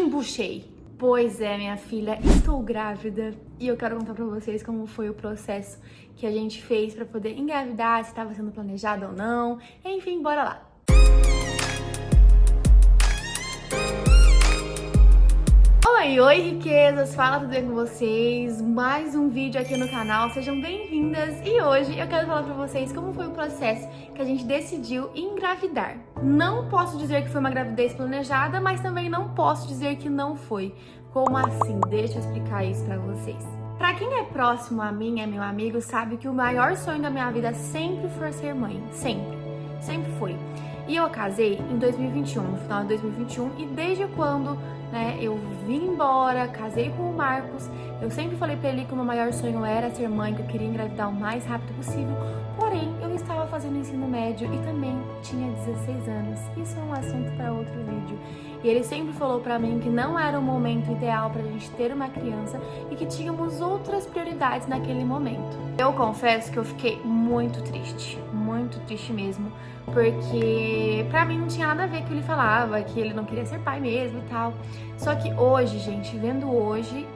Desembuchei. Pois é, minha filha, estou grávida e eu quero contar pra vocês como foi o processo que a gente fez pra poder engravidar, se estava sendo planejado ou não. Enfim, bora lá. Oi, riquezas! Fala, tudo bem com vocês? Mais um vídeo aqui no canal, sejam bem-vindas! E hoje eu quero falar pra vocês como foi o processo que a gente decidiu engravidar. Não posso dizer que foi uma gravidez planejada, mas também não posso dizer que não foi. Como assim? Deixa eu explicar isso pra vocês. Pra quem é próximo a mim, é meu amigo, sabe que o maior sonho da minha vida sempre foi ser mãe. Sempre foi. E eu casei em 2021, no final de 2021, e desde quando eu vim embora, casei com o Marcos, eu sempre falei pra ele que o meu maior sonho era ser mãe, que eu queria engravidar o mais rápido possível, porém eu estava fazendo ensino médio e também tinha 16 anos. Isso é um assunto para outro vídeo. E ele sempre falou pra mim que não era o momento ideal pra gente ter uma criança e que tínhamos outras prioridades naquele momento. Eu confesso que eu fiquei muito triste mesmo, porque pra mim não tinha nada a ver com o que ele falava, que ele não queria ser pai mesmo e tal. Só que hoje, gente, vendo hoje,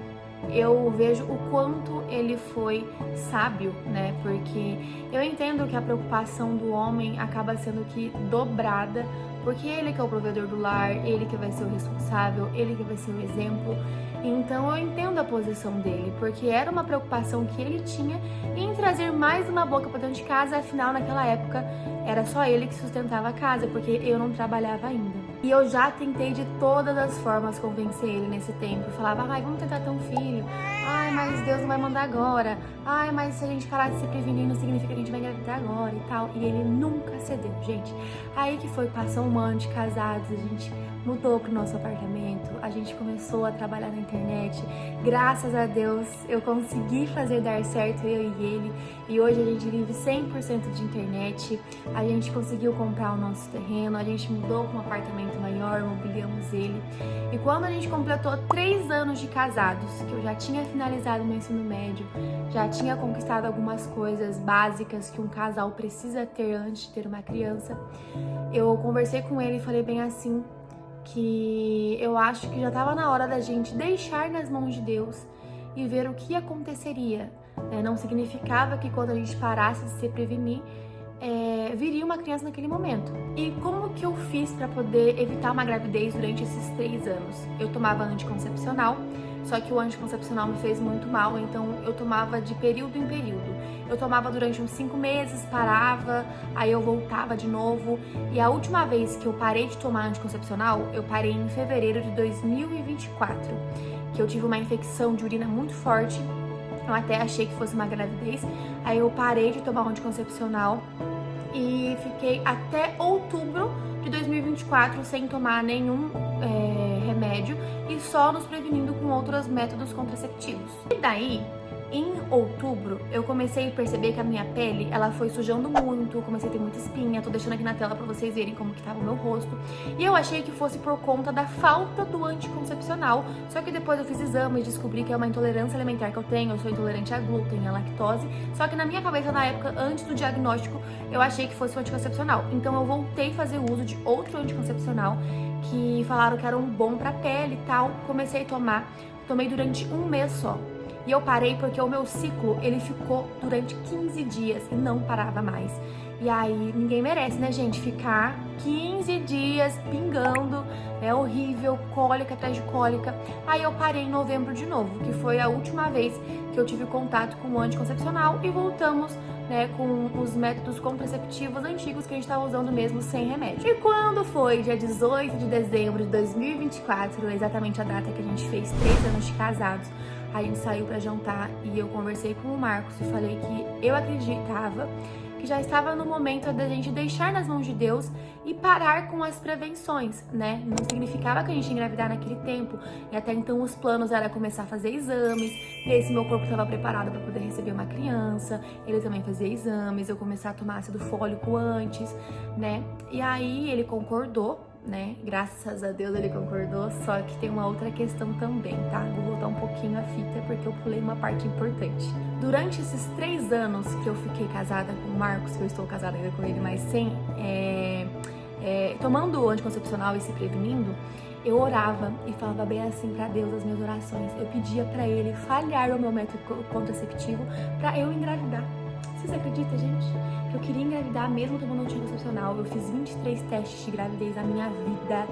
eu vejo o quanto ele foi sábio, né? Porque eu entendo que a preocupação do homem acaba sendo que dobrada, porque ele que é o provedor do lar, ele que vai ser o responsável, ele que vai ser o exemplo. Então eu entendo a posição dele, porque era uma preocupação que ele tinha em trazer mais uma boca para dentro de casa, afinal naquela época era só ele que sustentava a casa, porque eu não trabalhava ainda. E eu já tentei de todas as formas convencer ele nesse tempo. Eu falava, ai, vamos tentar ter um filho. Ai, mas Deus não vai mandar agora. Ai, mas se a gente parar de se prevenir, não significa que a gente vai engravidar agora e tal. E ele nunca cedeu, gente. Aí que foi, passou um ano de casados, a gente mudou pro nosso apartamento, a gente começou a trabalhar na internet. Graças a Deus, eu consegui fazer dar certo, eu e ele. E hoje a gente vive 100% de internet. A gente conseguiu comprar o nosso terreno, a gente mudou para um apartamento maior, mobiliamos ele. E quando a gente completou 3 anos de casados, que eu já tinha finalizado meu ensino médio, já tinha conquistado algumas coisas básicas que um casal precisa ter antes de ter uma criança, eu conversei com ele e falei bem assim, que eu acho que já estava na hora da gente deixar nas mãos de Deus e ver o que aconteceria. Não significava que quando a gente parasse de se prevenir, viria uma criança naquele momento. E como que eu fiz para poder evitar uma gravidez durante esses 3 anos? Eu tomava anticoncepcional, só que o anticoncepcional me fez muito mal, então eu tomava de período em período. Eu tomava durante uns 5 meses, parava, aí eu voltava de novo. E a última vez que eu parei de tomar anticoncepcional, eu parei em fevereiro de 2024, que eu tive uma infecção de urina muito forte. Eu até achei que fosse uma gravidez, aí eu parei de tomar anticoncepcional e fiquei até outubro de 2024 sem tomar nenhum remédio e só nos prevenindo com outros métodos contraceptivos. E daí, em outubro, eu comecei a perceber que a minha pele, ela foi sujando muito, comecei a ter muita espinha, tô deixando aqui na tela pra vocês verem como que tava o meu rosto. E eu achei que fosse por conta da falta do anticoncepcional, só que depois eu fiz exame e descobri que é uma intolerância alimentar que eu tenho, eu sou intolerante a glúten, a lactose, só que na minha cabeça, na época, antes do diagnóstico, eu achei que fosse o anticoncepcional. Então eu voltei a fazer uso de outro anticoncepcional, que falaram que era um bom pra pele e tal, comecei a tomar, tomei durante 1 mês só. E eu parei porque o meu ciclo, ele ficou durante 15 dias e não parava mais. E aí, ninguém merece, né, gente? Ficar 15 dias pingando, é horrível, cólica atrás de cólica. Aí eu parei em novembro de novo, que foi a última vez que eu tive contato com o anticoncepcional e voltamos, com os métodos contraceptivos antigos que a gente estava usando mesmo sem remédio. E quando foi dia 18 de dezembro de 2024, exatamente a data que a gente fez 3 anos de casados, a gente saiu pra jantar e eu conversei com o Marcos e falei que eu acreditava que já estava no momento da gente deixar nas mãos de Deus e parar com as prevenções, Não significava que a gente ia engravidar naquele tempo. E até então os planos era começar a fazer exames, ver se meu corpo estava preparado para poder receber uma criança. Ele também fazia exames, eu começar a tomar ácido fólico antes, E aí ele concordou, Graças a Deus ele concordou, só que tem uma outra questão também, tá? Vou voltar um pouquinho a fita porque eu pulei uma parte importante. Durante esses 3 anos que eu fiquei casada com o Marcos, que eu estou casada ainda com ele, mas sem tomando o anticoncepcional e se prevenindo, eu orava e falava bem assim pra Deus as minhas orações. Eu pedia pra Ele falhar o meu método contraceptivo pra eu engravidar. Vocês acreditam, gente? Que eu queria engravidar mesmo tomando anticoncepcional. Eu fiz 23 testes de gravidez na minha vida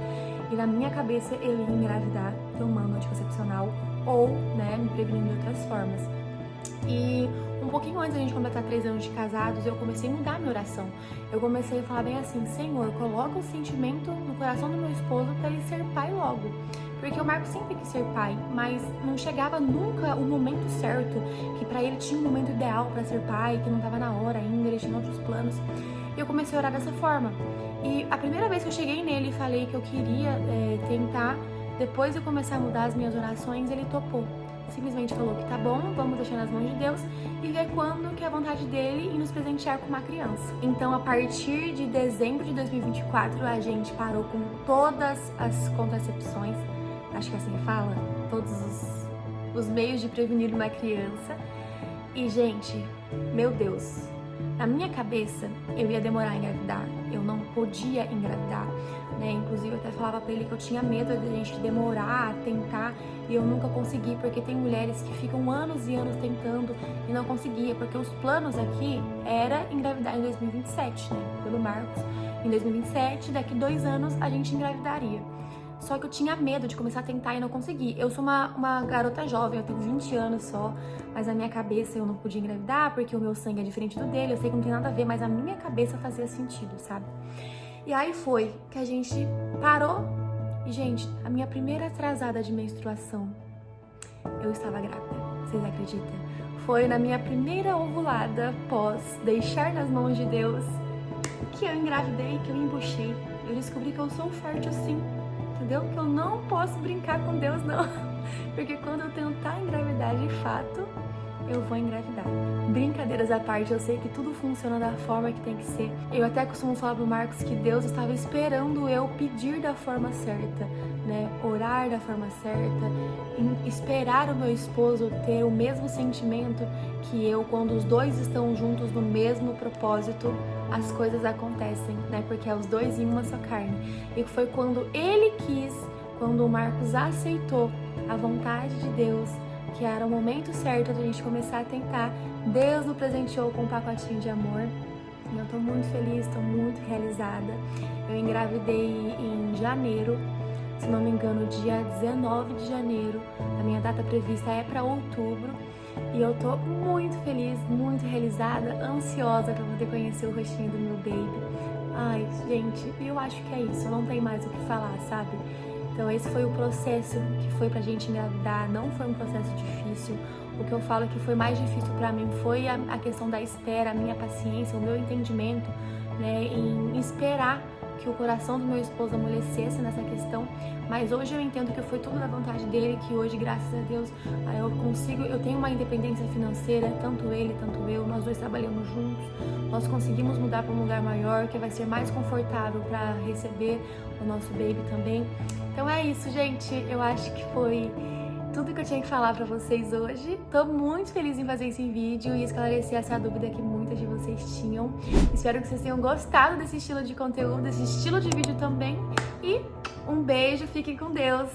e na minha cabeça eu ia engravidar tomando anticoncepcional ou, né, me prevenindo de outras formas. E um pouquinho antes da gente completar 3 anos de casados, eu comecei a mudar a minha oração. Eu comecei a falar bem assim: Senhor, coloca o sentimento no coração do meu esposo para ele ser pai logo. Porque o Marcos sempre quis ser pai, mas não chegava nunca o momento certo, que pra ele tinha um momento ideal pra ser pai, que não tava na hora ainda, ele tinha outros planos. E eu comecei a orar dessa forma. E a primeira vez que eu cheguei nele e falei que eu queria tentar, depois de eu começar a mudar as minhas orações, ele topou. Simplesmente falou que tá bom, vamos deixar nas mãos de Deus e ver quando que é a vontade dele em nos presentear com uma criança. Então, a partir de dezembro de 2024, a gente parou com todas as contracepções, acho que é assim que fala, todos os meios de prevenir uma criança. E, gente, meu Deus, na minha cabeça, eu ia demorar a engravidar, eu não podia engravidar, né? Inclusive, eu até falava pra ele que eu tinha medo de a gente demorar, tentar, e eu nunca consegui, porque tem mulheres que ficam anos e anos tentando e não conseguia, porque os planos aqui era engravidar em 2027, né? Pelo Marcos. Em 2027, daqui 2 anos, a gente engravidaria. Só que eu tinha medo de começar a tentar e não conseguir. Eu sou uma garota jovem, eu tenho 20 anos só, mas na minha cabeça eu não podia engravidar porque o meu sangue é diferente do dele, eu sei que não tem nada a ver, mas a minha cabeça fazia sentido, sabe? E aí foi que a gente parou e, gente, a minha primeira atrasada de menstruação, eu estava grávida, vocês acreditam? Foi na minha primeira ovulada pós deixar nas mãos de Deus que eu engravidei, que eu embuchei. Eu descobri que eu sou fértil sim. Entendeu? Que eu não posso brincar com Deus, não. Porque quando eu tentar engravidar de fato, eu vou engravidar. Brincadeiras à parte, eu sei que tudo funciona da forma que tem que ser. Eu até costumo falar pro Marcos que Deus estava esperando eu pedir da forma certa, né? Orar da forma certa, esperar o meu esposo ter o mesmo sentimento que eu, quando os dois estão juntos no mesmo propósito, as coisas acontecem, né? Porque é os dois em uma só carne. E foi quando ele quis, quando o Marcos aceitou a vontade de Deus, que era o momento certo de a gente começar a tentar, Deus nos presenteou com um pacotinho de amor. E eu tô muito feliz, tô muito realizada. Eu engravidei em janeiro, se não me engano, dia 19 de janeiro. A minha data prevista é para outubro. E eu tô muito feliz, muito realizada, ansiosa para poder conhecer o rostinho do meu baby. Ai, gente, eu acho que é isso, não tem mais o que falar, sabe? Então esse foi o processo que foi pra gente engravidar, não foi um processo difícil. O que eu falo que foi mais difícil pra mim foi a questão da espera, a minha paciência, o meu entendimento, né, em esperar que o coração do meu esposo amolecesse nessa questão, mas hoje eu entendo que foi tudo da vontade dele, que hoje, graças a Deus, eu tenho uma independência financeira, tanto ele, tanto eu, nós dois trabalhamos juntos, nós conseguimos mudar para um lugar maior, que vai ser mais confortável para receber o nosso baby também. Então é isso, gente, eu acho que foi tudo que eu tinha que falar pra vocês hoje. Tô muito feliz em fazer esse vídeo e esclarecer essa dúvida que muitas de vocês tinham. Espero que vocês tenham gostado desse estilo de conteúdo, desse estilo de vídeo também. E um beijo, fiquem com Deus!